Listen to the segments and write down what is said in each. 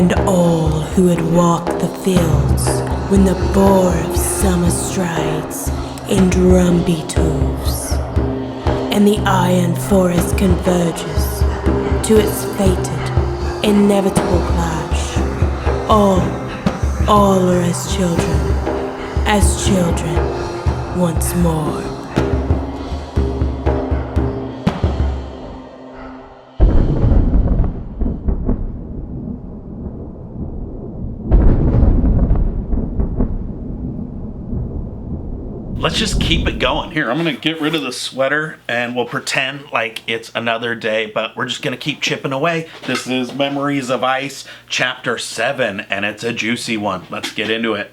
and all who had walked the fields when the boar of summer strides in drumbeat hooves, and the iron forest converges to its fated, inevitable clash. All are as children once more. Let's just keep it going. Here, I'm going to get rid of the sweater and we'll pretend like it's another day, but we're just going to keep chipping away. This is Memories of Ice, Chapter 7, and it's a juicy one. Let's get into it.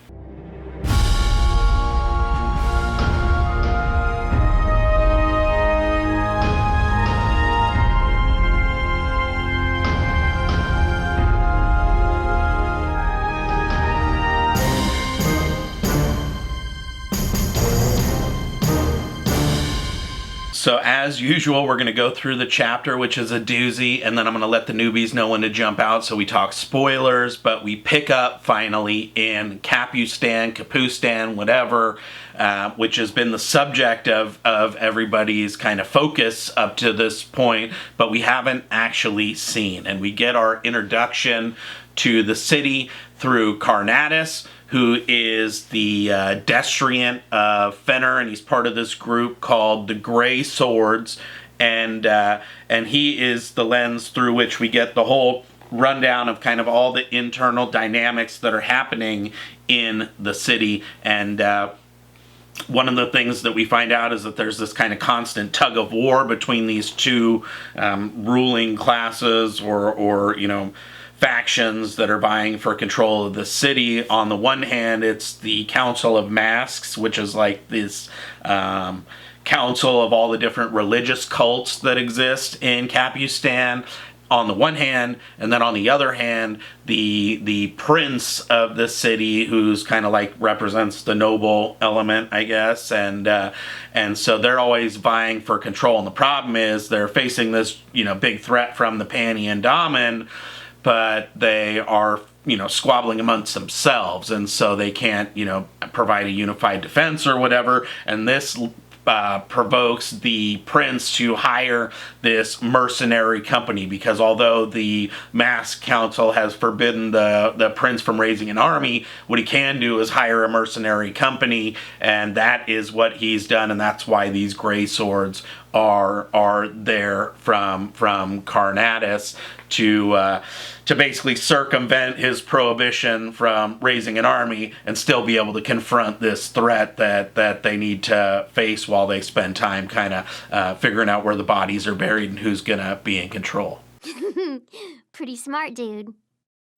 So as usual, we're going to go through the chapter, which is a doozy, and then I'm going to let the newbies know when to jump out. So we talk spoilers, but we pick up finally in Capustan, whatever, which has been the subject of everybody's kind of focus up to this point, but we haven't actually seen. And we get our introduction to the city through Kharkanas, who is the destriant of Fenner, and he's part of this group called the Grey Swords, and he is the lens through which we get the whole rundown of kind of all the internal dynamics that are happening in the city. And one of the things that we find out is that there's this kind of constant tug of war between these two ruling classes or factions that are vying for control of the city. On the one hand, it's the Council of Masks, which is like this council of all the different religious cults that exist in Capustan on the one hand, and then on the other hand, the prince of the city, who's kind of like represents the noble element, I guess, and so they're always vying for control. And the problem is they're facing this big threat from the Panian Daemon, but they are, squabbling amongst themselves, and so they can't, provide a unified defense or whatever, and this provokes the prince to hire this mercenary company, because although the Mask Council has forbidden the prince from raising an army, what he can do is hire a mercenary company, and that is what he's done, and that's why these Grey Swords are there from Kharkanas to basically circumvent his prohibition from raising an army and still be able to confront this threat that they need to face while they spend time kind of figuring out where the bodies are buried and who's gonna be in control. Pretty smart, dude.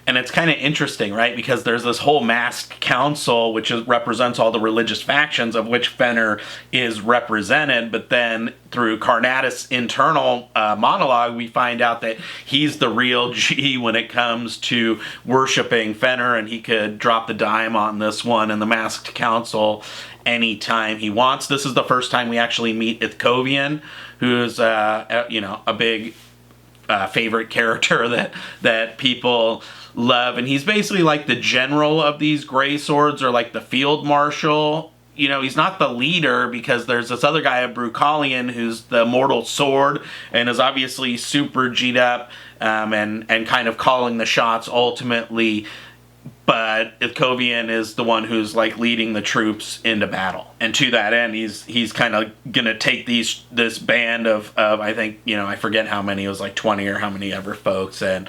And it's kind of interesting, right? Because there's this whole masked council, which represents all the religious factions, of which Fenner is represented. But then through Kharkanas' internal monologue, we find out that he's the real G when it comes to worshiping Fenner, and he could drop the dime on this one in the masked council anytime he wants. This is the first time we actually meet Ithkovian, who's a big favorite character that people love, and he's basically like the general of these Grey Swords, or like the field marshal. He's not the leader, because there's this other guy, Bauchelain, who's the Immortal Sword, and is obviously super G'd up, and kind of calling the shots ultimately. But Ithkovian is the one who's like leading the troops into battle, and to that end, he's kind of gonna take this band of I think I forget how many, it was like 20 or how many ever folks, and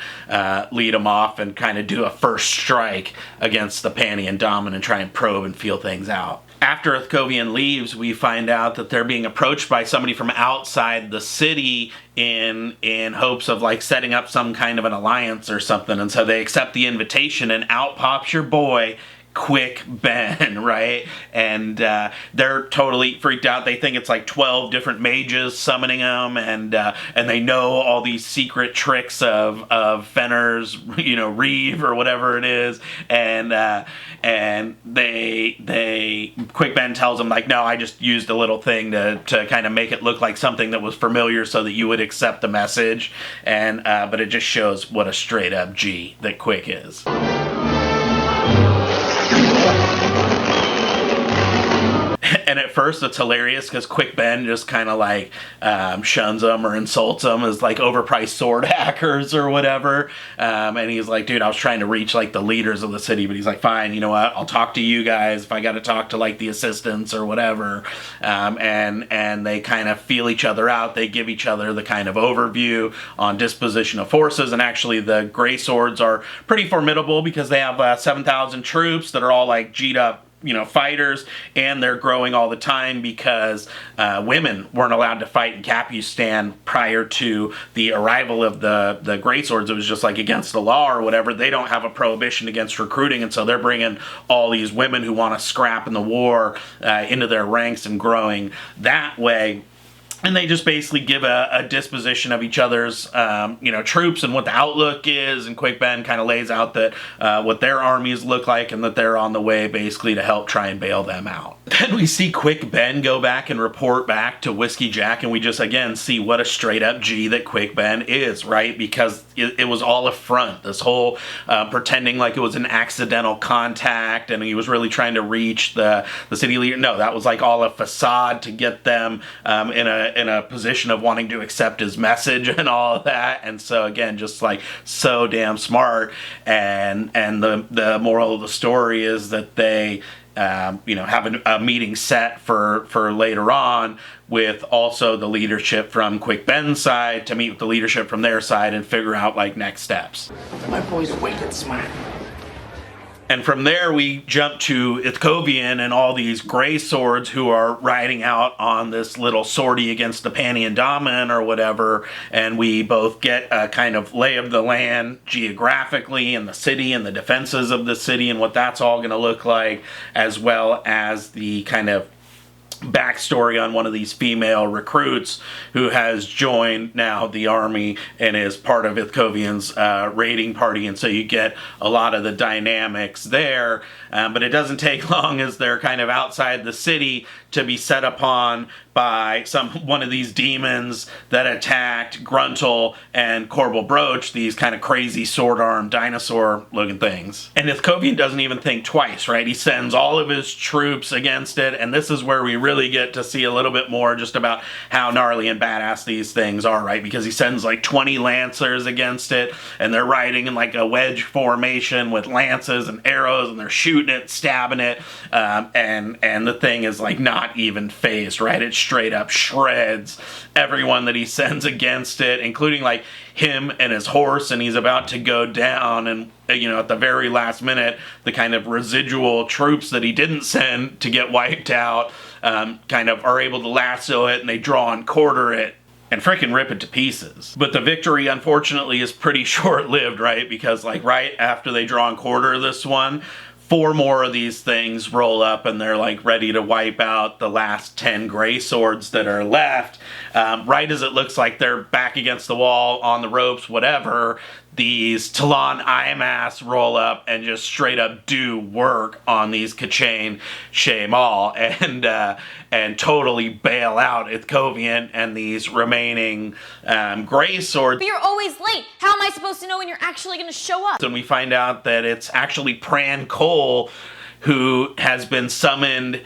lead them off and kind of do a first strike against the Panian Daemon and try and probe and feel things out. After Ithkovian leaves, we find out that they're being approached by somebody from outside the city in hopes of like setting up some kind of an alliance or something, and so they accept the invitation, and out pops your boy Quick Ben, right? And they're totally freaked out. They think it's like 12 different mages summoning them, and they know all these secret tricks of Fenner's, Reeve or whatever it is, and they Quick Ben tells them like, no, I just used a little thing to kind of make it look like something that was familiar so that you would accept the message, and but it just shows what a straight up G that Quick is. And at first it's hilarious because Quick Ben just kind of like shuns them or insults them as like overpriced sword hackers or whatever. And he's like, dude, I was trying to reach like the leaders of the city, but he's like, fine, you know what? I'll talk to you guys if I got to talk to like the assistants or whatever. And they kind of feel each other out. They give each other the kind of overview on disposition of forces. And actually the Grey Swords are pretty formidable because they have 7,000 troops that are all like G'd up, fighters, and they're growing all the time because women weren't allowed to fight in Capustan prior to the arrival of the Grey Swords. It was just like against the law or whatever. They don't have a prohibition against recruiting, and so they're bringing all these women who want to scrap in the war into their ranks and growing that way. And they just basically give a disposition of each other's, troops and what the outlook is. And Quick Ben kind of lays out that what their armies look like and that they're on the way basically to help try and bail them out. Then we see Quick Ben go back and report back to Whiskey Jack, and we just again see what a straight up G that Quick Ben is, right? Because it was all a front. This whole pretending like it was an accidental contact and he was really trying to reach the city leader. No, that was like all a facade to get them in a position of wanting to accept his message and all of that. And so again, just like so damn smart. And the moral of the story is that they have a meeting set for later on with also the leadership from Quick Ben's side to meet with the leadership from their side and figure out like next steps. My boy's wicked smart. And from there, we jump to Ithkovian and all these Grey Swords who are riding out on this little sortie against the Panian Daman or whatever. And we both get a kind of lay of the land geographically and the city and the defenses of the city and what that's all going to look like, as well as the kind of backstory on one of these female recruits who has joined now the army and is part of Ithkovian's raiding party, and so you get a lot of the dynamics there. But it doesn't take long as they're kind of outside the city to be set upon by one of these demons that attacked Gruntle and Korbal Broach, these kind of crazy sword-armed dinosaur-looking things. And Ithkovian doesn't even think twice, right? He sends all of his troops against it, and this is where we really get to see a little bit more just about how gnarly and badass these things are, right? Because he sends like 20 lancers against it, and they're riding in like a wedge formation with lances and arrows, and they're shooting it, stabbing it, and the thing is like not even phased, right? It straight up shreds everyone that he sends against it, including like him and his horse, and he's about to go down, and at the very last minute the kind of residual troops that he didn't send to get wiped out kind of are able to lasso it, and they draw and quarter it and frickin' rip it to pieces. But the victory, unfortunately, is pretty short-lived, right? Because like right after they draw and quarter this one, 4 more of these things roll up, and they're like ready to wipe out the last 10 Grey Swords that are left. Right as it looks like they're back against the wall, on the ropes, whatever, these Talon Iamas roll up and just straight up do work on these Kachain Shemal and totally bail out Ithkovian and these remaining Grey Swords. But you're always late. How am I supposed to know when you're actually going to show up? And we find out that it's actually Pran Cole who has been summoned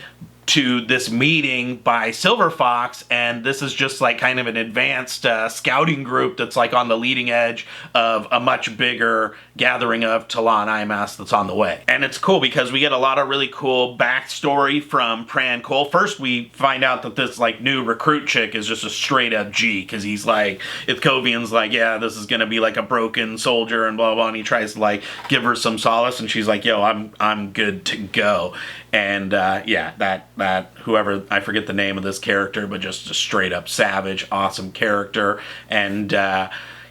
to this meeting by Silver Fox, and this is just like kind of an advanced scouting group that's like on the leading edge of a much bigger gathering of Talon Iamas that's on the way. And it's cool because we get a lot of really cool backstory from Pran Cole. First we find out that this like new recruit chick is just a straight up G, because he's like, Ithkovian's like, yeah, this is gonna be like a broken soldier and blah blah, and he tries to like give her some solace, and she's like, yo, I'm good to go. And that whoever, I forget the name of this character, but just a straight up savage, awesome character. And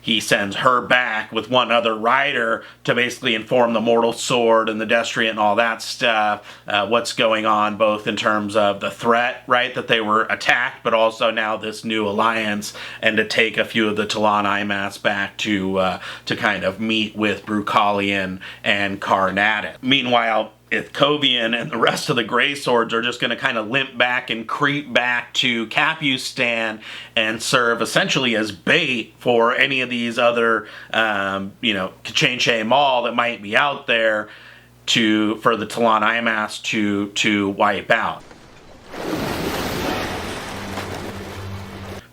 he sends her back with one other rider to basically inform the Mortal Sword and the Destriant and all that stuff, what's going on, both in terms of the threat, right, that they were attacked, but also now this new alliance, and to take a few of the Talon Imass back to kind of meet with Bauchelain and Carnatic. Meanwhile, Ithkovian and the rest of the Grey Swords are just going to kind of limp back and creep back to Capustan and serve essentially as bait for any of these other, Kachenche Maul that might be out there for the Talon Imass to wipe out.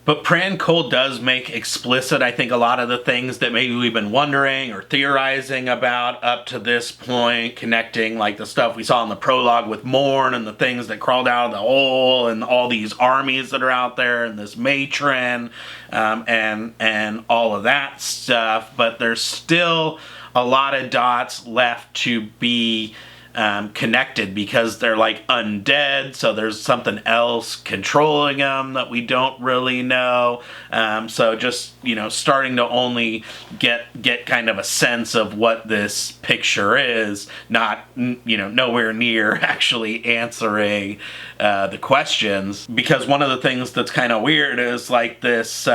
But Pran Cole does make explicit, I think, a lot of the things that maybe we've been wondering or theorizing about up to this point, connecting like the stuff we saw in the prologue with Morn and the things that crawled out of the hole and all these armies that are out there and this matron and all of that stuff. But there's still a lot of dots left to be connected, because they're like undead, so there's something else controlling them that we don't really know. So just, starting to only get kind of a sense of what this picture is, not, nowhere near actually answering the questions. Because one of the things that's kind of weird is like this,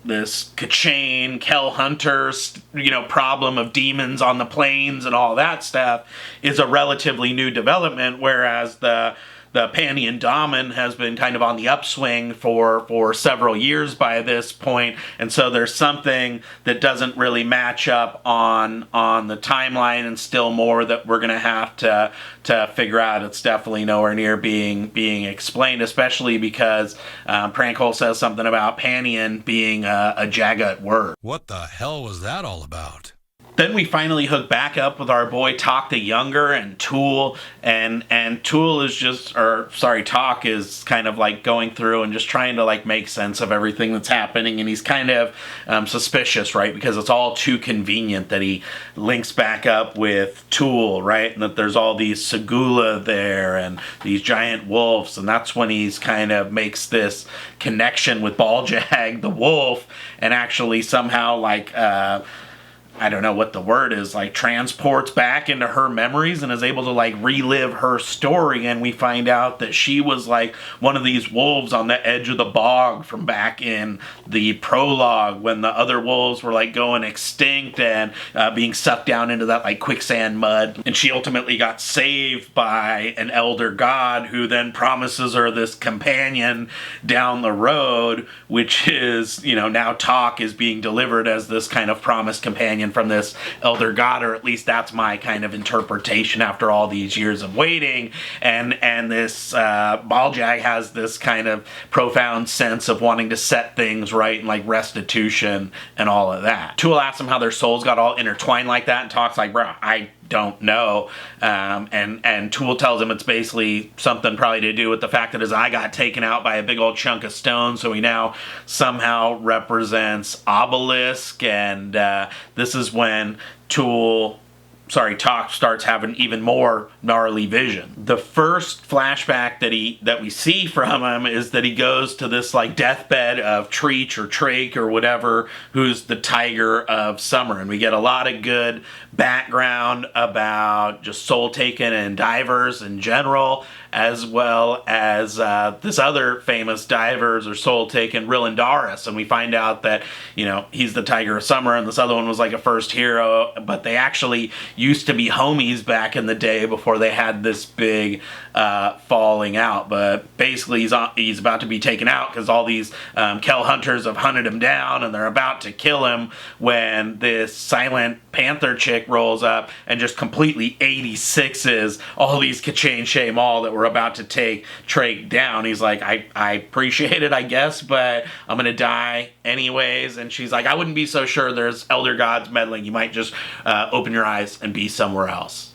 this Kacchain, Kel Hunters, problem of demons on the plains and all that stuff is a relatively new development, whereas the Panian Daemon has been kind of on the upswing for several years by this point, and so there's something that doesn't really match up on the timeline, and still more that we're going to have to figure out. It's definitely nowhere near being explained, especially because Pran Cole says something about Panian being a Jagat word. What the hell was that all about? Then we finally hook back up with our boy Tok the Younger and Tool, and Tool is Tok is kind of like going through and just trying to like make sense of everything that's happening, and he's kind of suspicious, right, because it's all too convenient that he links back up with Tool, right, and that there's all these Segula there and these giant wolves, and that's when he's kind of makes this connection with Baljag the wolf, and actually somehow like I don't know what the word is, like transports back into her memories and is able to like relive her story. And we find out that she was like one of these wolves on the edge of the bog from back in the prologue when the other wolves were like going extinct and being sucked down into that like quicksand mud. And she ultimately got saved by an elder god who then promises her this companion down the road, which is, now Tok is being delivered as this kind of promised companion from this elder god, or at least that's my kind of interpretation after all these years of waiting. And this Baljag has this kind of profound sense of wanting to set things right and like restitution and all of that. Tool asks him how their souls got all intertwined like that, and Tok's like, bro, I don't know. And Tool tells him it's basically something probably to do with the fact that his eye got taken out by a big old chunk of stone, so he now somehow represents Obelisk, and this is when Tok starts having even more gnarly vision. The first flashback that we see from him is that he goes to this like deathbed of Treach or Trake or whatever, who's the Tiger of Summer, and we get a lot of good background about just soul taken and divers in general, as well as this other famous divers or soul taken, Rilandaris, and we find out that he's the Tiger of Summer, and this other one was like a first hero, but they actually used to be homies back in the day before they had this big falling out. But basically he's about to be taken out because all these Kel Hunters have hunted him down, and they're about to kill him when this Silent Panther chick rolls up and just completely 86s all these Kacchain Maul that were about to take Trake down. He's like, I appreciate it, I guess, but I'm gonna die anyways. And she's like, I wouldn't be so sure, there's elder gods meddling. You might just open your eyes and be somewhere else.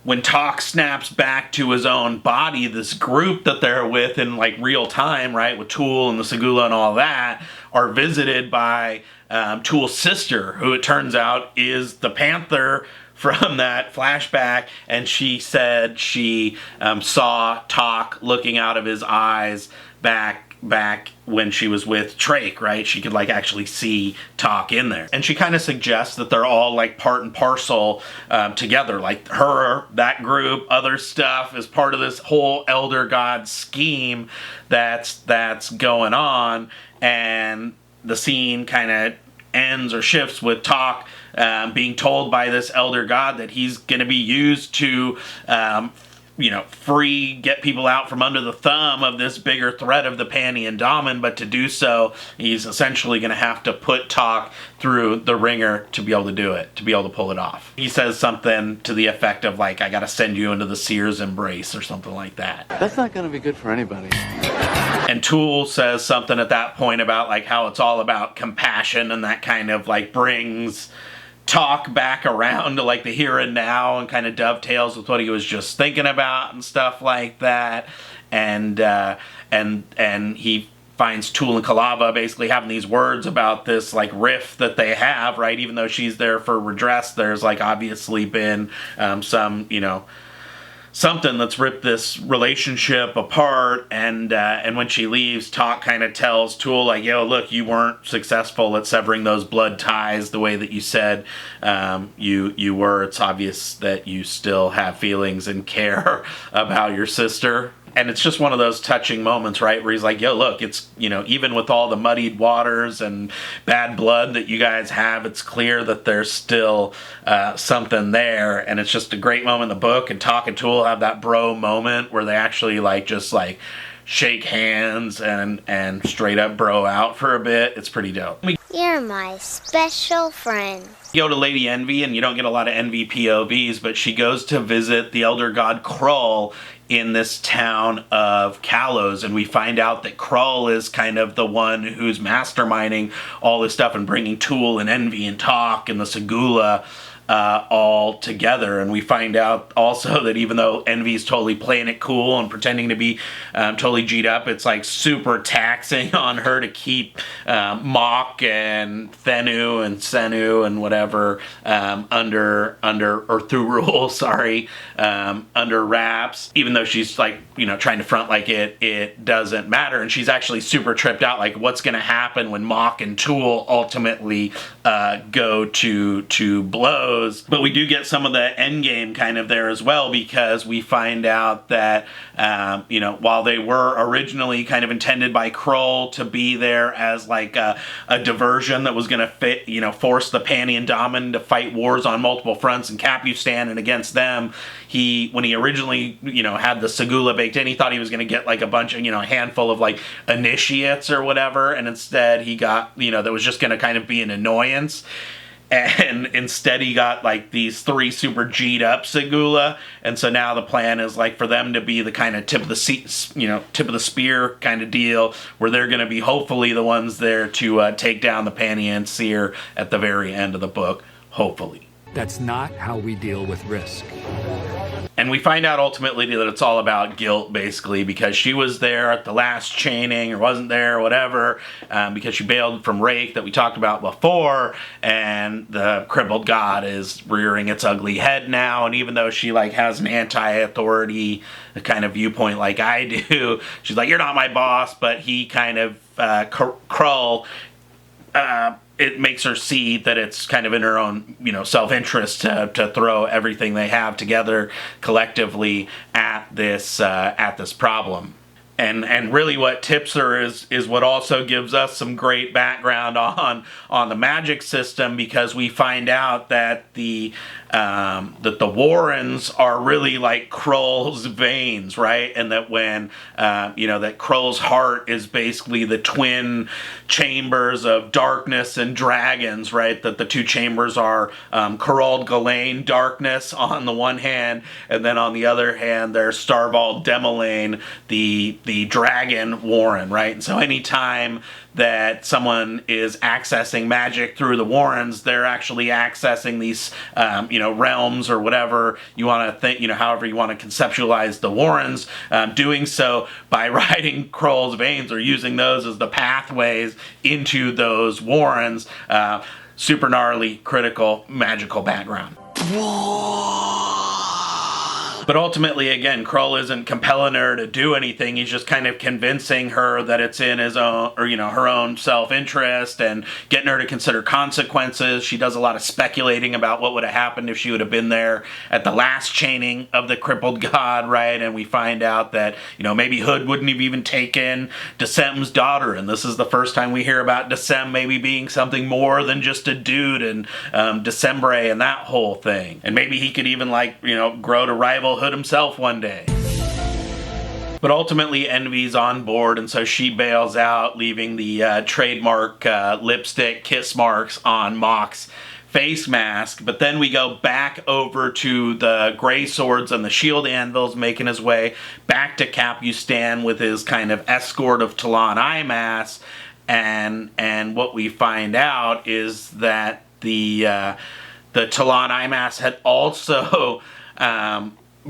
When Tok snaps back to his own body, this group that they're with in like real time, right, with Tool and the Segula and all that, are visited by Tool's sister, who it turns out is the Panther from that flashback, and she said she saw Tok looking out of his eyes back when she was with Trake, right? She could like actually see Talk in there. And she kind of suggests that they're all like part and parcel together. Like her, that group, other stuff is part of this whole Elder God scheme that's going on. And the scene kind of ends or shifts with Talk being told by this Elder God that he's going to be used to get people out from under the thumb of this bigger threat of the Pantheon Daemon, but to do so, he's essentially going to have to put Talk through the ringer to be able to do it, to be able to pull it off. He says something to the effect of like, I got to send you into the Seer's embrace or something like that. That's not going to be good for anybody. And Tool says something at that point about like how it's all about compassion, and that kind of like brings Talk back around to like the here and now, and kind of dovetails with what he was just thinking about and stuff like that. And he finds Tool and Kalava basically having these words about this like rift that they have, right? Even though she's there for redress, there's like obviously been some something that's ripped this relationship apart. And when she leaves, Talk kind of tells Tool like, yo, look, you weren't successful at severing those blood ties the way that you said you were. It's obvious that you still have feelings and care about your sister. And it's just one of those touching moments, right, where he's like, yo, look, it's, even with all the muddied waters and bad blood that you guys have, it's clear that there's still something there. And it's just a great moment in the book. And Talk and Tool have that bro moment where they actually just shake hands and straight up bro out for a bit. It's pretty dope. You're my special friend. You go to Lady Envy, and you don't get a lot of Envy POVs, but she goes to visit the Elder God Krull in this town of Kalos, and we find out that Krull is kind of the one who's masterminding all this stuff and bringing Tool and Envy and Talk and the Segula all together. And we find out also that even though Envy's totally playing it cool and pretending to be totally G'd up, it's like super taxing on her to keep Mok and Thenu and Senu and whatever under wraps, even though she's trying to front like it doesn't matter. And she's actually super tripped out, like what's going to happen when Mok and Tool ultimately go to blows. But we do get some of the end game kind of there as well, because we find out that while they were originally kind of intended by Krull to be there as like a diversion that was going to force the Pantheon Daemon to fight wars on multiple fronts in Capustan and against them, when he originally had the Segula baked in, he thought he was going to get like a bunch of a handful of like initiates or whatever, and instead he got that was just going to kind of be an annoyance. And instead he got like these 3 super G'd up Segula, and so now the plan is like for them to be the kind of tip of the spear kind of deal, where they're going to be hopefully the ones there to take down the Pantheon Seer at the very end of the book, hopefully. That's not how we deal with risk. And we find out ultimately that it's all about guilt, basically, because she was there at the last chaining, or wasn't there, or whatever, because she bailed from Rake that we talked about before, and the Crippled God is rearing its ugly head now. And even though she has an anti-authority kind of viewpoint like I do, she's like, you're not my boss, but he kind of, Krull, it makes her see that it's kind of in her own, self-interest to throw everything they have together collectively at this problem. And really what tips her is what also gives us some great background on the magic system, because we find out that the Warrens are really like Krull's veins, right? And that when, that Krull's heart is basically the twin chambers of darkness and dragons, right? That the 2 chambers are Krull darkness on the one hand, and then on the other hand, there's Starval Demolain, the dragon Warren, right? And so anytime that someone is accessing magic through the Warrens, they're actually accessing these, realms or whatever you want to think, however you want to conceptualize the Warrens, doing so by riding Krull's veins or using those as the pathways into those Warrens. Super gnarly, critical, magical background. But ultimately, again, Krull isn't compelling her to do anything. He's just kind of convincing her that it's in his own, or, her own self-interest, and getting her to consider consequences. She does a lot of speculating about what would have happened if she would have been there at the last chaining of the Crippled God, right? And we find out that, maybe Hood wouldn't have even taken Decem's daughter, and this is the first time we hear about Decem maybe being something more than just a dude, and December and that whole thing. And maybe he could even, grow to rival Hood himself one day. But ultimately, Envy's on board, and so she bails out, leaving the trademark lipstick kiss marks on Mock's face mask. But then we go back over to the Grey Swords and the Shield Anvils, making his way back to Capustan with his kind of escort of Talon Imass. And what we find out is that the Talon Imass had also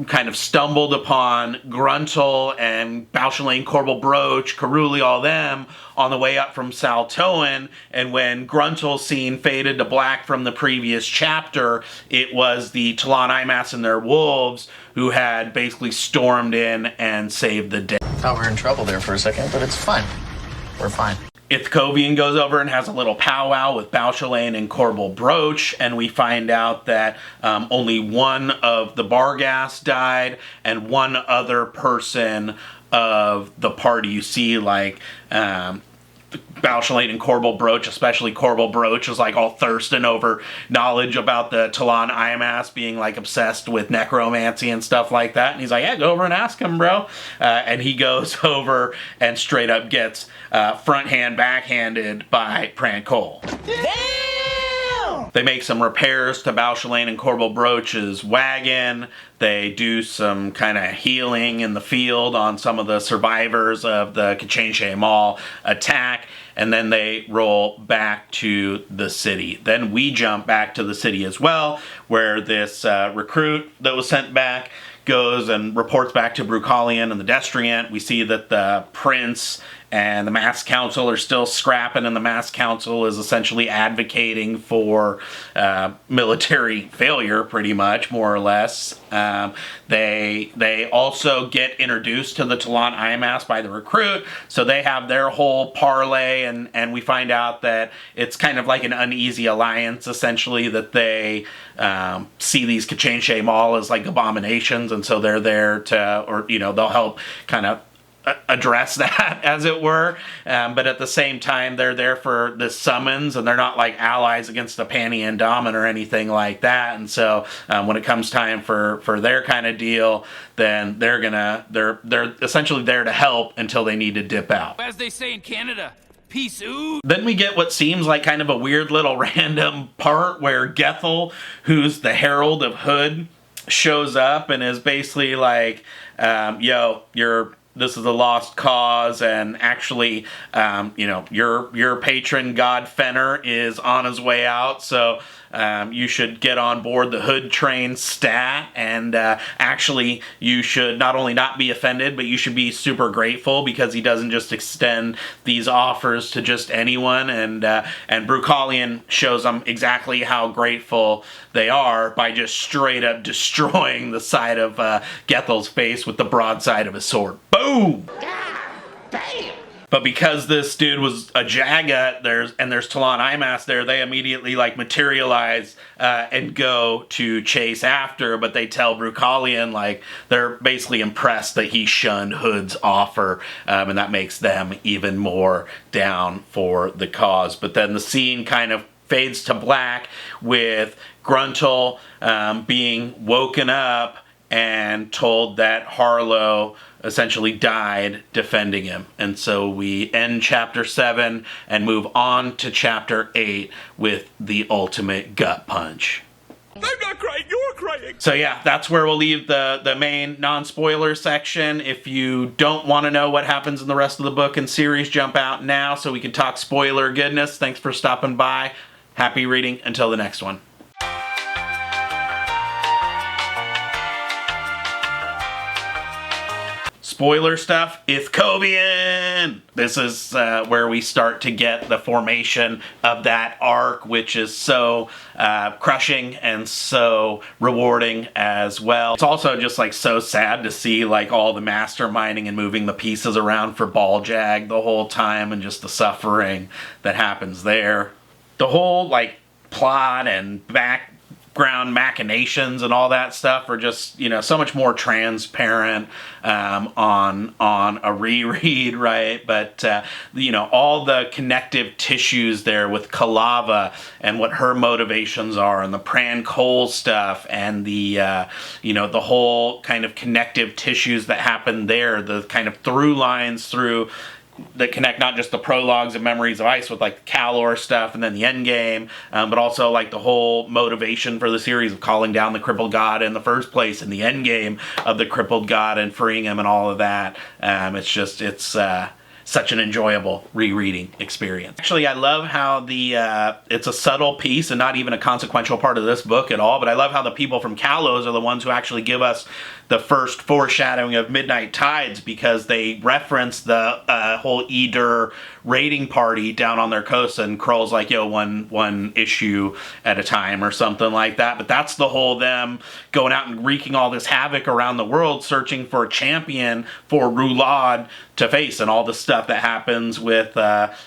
kind of stumbled upon Gruntle and Bauchelain, Korbal, Broach, Karuli, all them on the way up from Saltoan, and when Gruntle's scene faded to black from the previous chapter, it was the Talon Imass and their wolves who had basically stormed in and saved the day. Thought we were in trouble there for a second, but it's fine. We're fine. Ithkovian goes over and has a little powwow with Bauchelain and Korbal Broach, and we find out that only one of the Barghast died, and one other person of the party. You see, Bauchelain and Korbal Broach, especially Korbal Broach, is all thirsting over knowledge about the Talon Imass, being obsessed with necromancy and stuff like that. And he's like, yeah, go over and ask him, bro. And he goes over and straight up gets front hand backhanded by Pran Cole. They make some repairs to Bauchelain and Korbal Broach's wagon. They do some kind of healing in the field on some of the survivors of the Kachenche Mall attack, and then they roll back to the city. Then we jump back to the city as well, where this recruit that was sent back goes and reports back to Brucalion and the Destriant. We see that the prince and the Mass Council are still scrapping, and the Mass Council is essentially advocating for military failure, pretty much, more or less. They also get introduced to the Talon Imass by the recruit, so they have their whole parlay, and we find out that it's kind of like an uneasy alliance, essentially, that they see these Kachenche Mall as abominations, and so they're there to, or they'll help kind of address that, as it were, but at the same time they're there for this summons, and they're not allies against the Panny-Indomin or anything like that. And so when it comes time for their kind of deal, then they're essentially there to help until they need to dip out. As they say in Canada, peace out. Then we get what seems like kind of a weird little random part where Gethel, who's the Herald of Hood, shows up and is basically yo, this is a lost cause, and actually, your patron God Fenner is on his way out, so you should get on board the Hood train stat, and actually, you should not only not be offended, but you should be super grateful, because he doesn't just extend these offers to just anyone, and Brucalion shows them exactly how grateful they are by just straight up destroying the side of Gethel's face with the broadside of his sword. Boom! Damn! But because this dude was a Jagat, there's Talon Imass there, they immediately materialize and go to chase after, but they tell Brucalion they're basically impressed that he shunned Hood's offer, and that makes them even more down for the cause. But then the scene kind of fades to black with Gruntle being woken up and told that Harlow essentially died defending him. And so we end chapter 7 and move on to chapter 8 with the ultimate gut punch. I'm not crying, you're crying. So yeah, that's where we'll leave the main non-spoiler section. If you don't want to know what happens in the rest of the book and series, jump out now so we can talk spoiler goodness. Thanks for stopping by. Happy reading until the next one. spoiler stuff, Ithcovian! This is where we start to get the formation of that arc, which is so crushing and so rewarding as well. It's also just like so sad to see like all the masterminding and moving the pieces around for Baljag the whole time, and just the suffering that happens there. The whole like plot and background machinations and all that stuff are just, you know, so much more transparent on a reread, right? But you know, all the connective tissues there with Kalava and what her motivations are, and the Pran Cole stuff, and the you know, the whole kind of connective tissues that happen there, the kind of through lines through that connect not just the prologues and Memories of Ice with like the Calor stuff and then the end game, but also like the whole motivation for the series of calling down the Crippled God in the first place, and the end game of the Crippled God and freeing him and all of that. It's such an enjoyable rereading experience. Actually, I love how it's a subtle piece and not even a consequential part of this book at all, but I love how the people from Kalos are the ones who actually give us the first foreshadowing of Midnight Tides, because they reference the whole Edur raiding party down on their coast, and Krull's like, yo, one issue at a time or something like that. But that's the whole them going out and wreaking all this havoc around the world, searching for a champion for Rulad to face, and all the stuff that happens with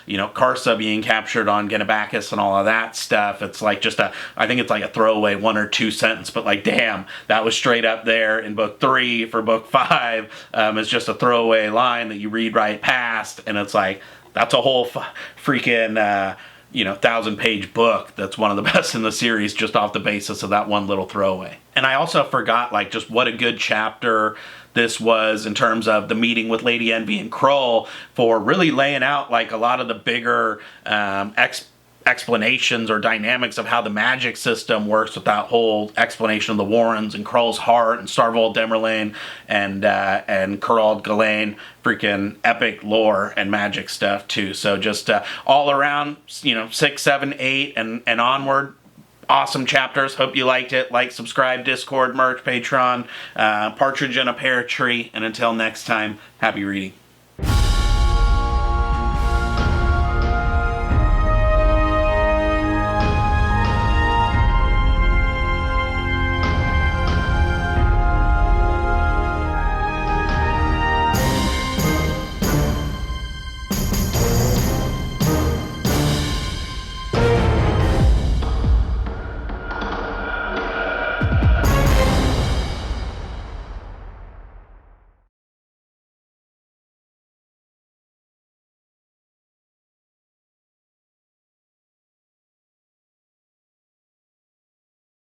you know, Karsa being captured on Genebacus and all of that stuff. It's like just I think it's like a throwaway 1 or 2 sentence, but like, damn, that was straight up there in book 3 for book 5. It's just a throwaway line that you read right past, and it's like, that's a whole freaking you know, 1,000-page book that's one of the best in the series, just off the basis of that one little throwaway. And I also forgot like just what a good chapter this was in terms of the meeting with Lady Envy and Krull, for really laying out like a lot of the bigger explanations or dynamics of how the magic system works, with that whole explanation of the Warrens and Krull's heart and Starvold Demerlane and Kurald Ghislain. Freaking epic lore and magic stuff too. So just all around, you know, 6, 7, 8 and onward, awesome chapters. Hope you liked it. Like, subscribe, Discord, merch, Patreon, Partridge in a Pear Tree. And until next time, happy reading.